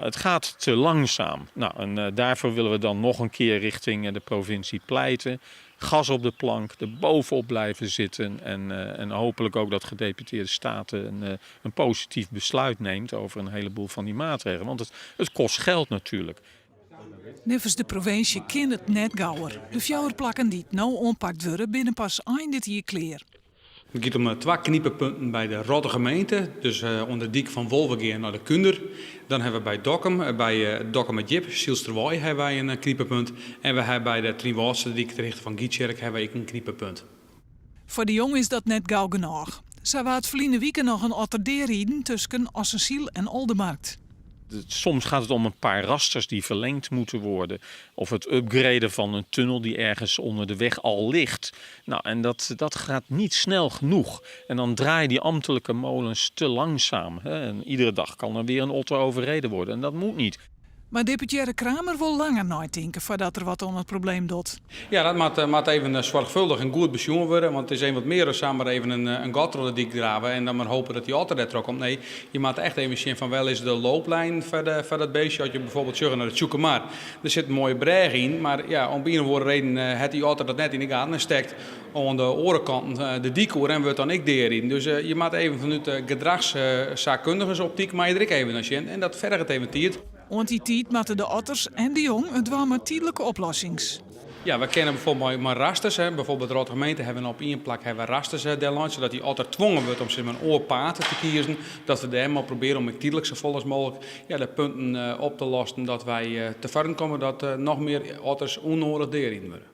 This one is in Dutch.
Het gaat te langzaam. Nou, en daarvoor willen we dan nog een keer richting de provincie pleiten. Gas op de plank, er bovenop blijven zitten en hopelijk ook dat gedeputeerde staten een positief besluit neemt over een heleboel van die maatregelen. Want het kost geld natuurlijk. Nevens de provincie kan het net gauwer. De fjouwerplakken die het nou oppakt worden binnen pas eind dit jaar klaar. Het gaat om 2 kniepenpunten bij de Rotte gemeente, dus onder de dik van Wolvergeer naar de Kunder. Dan hebben we bij Dokkum, bij Dokkum met Jip, Zielsterwooi hebben wij een kniepenpunt. En we hebben bij de Trienwaldse dik, de richting van Gietjerk, hebben wij een kniepenpunt. Voor de jong is dat net gauw genoeg. Zij waard verleden weekend nog een otterdeerrieden tussen Assensiel en Oldermarkt. Soms gaat het om een paar rasters die verlengd moeten worden. Of het upgraden van een tunnel die ergens onder de weg al ligt. Nou, en dat gaat niet snel genoeg. En dan draaien die ambtelijke molens te langzaam. Hè? En iedere dag kan er weer een otter overreden worden. En dat moet niet. Maar deputaire Kramer wil langer nadenken voordat er wat aan het probleem doet. Ja, dat moet even zorgvuldig en goed besjoen worden. Want het is een wat meer dan samen even een gat door de dik graven. En dan maar hopen dat die otter er trok komt. Nee, je moet echt even zien van wel is de looplijn voor dat beestje. Als je bijvoorbeeld zeggen naar het Tjoekemar. Er zit een mooie breg in. Maar ja, om een of andere reden had die otter dat net in de gaten en stekt aan de orenkant de dik oor en wordt dan ik deerin. Dus je moet even vanuit de gedragszaakkundigenoptiek maar je er even naar zien. En dat vergt even tijd. Want die tijd moeten de otters en de jong het wel met tijdelijke oplossings. Ja, we kennen bijvoorbeeld maar rasters. Hè. Bijvoorbeeld de Rotte gemeente hebben op één plek hebben we rasters zodat die otter dwongen wordt om zich een oorpaad te kiezen. Dat we daar helemaal proberen om tijdelijk zo vol als mogelijk de punten op te lossen dat wij te ver komen dat nog meer otters onnodig deerin worden.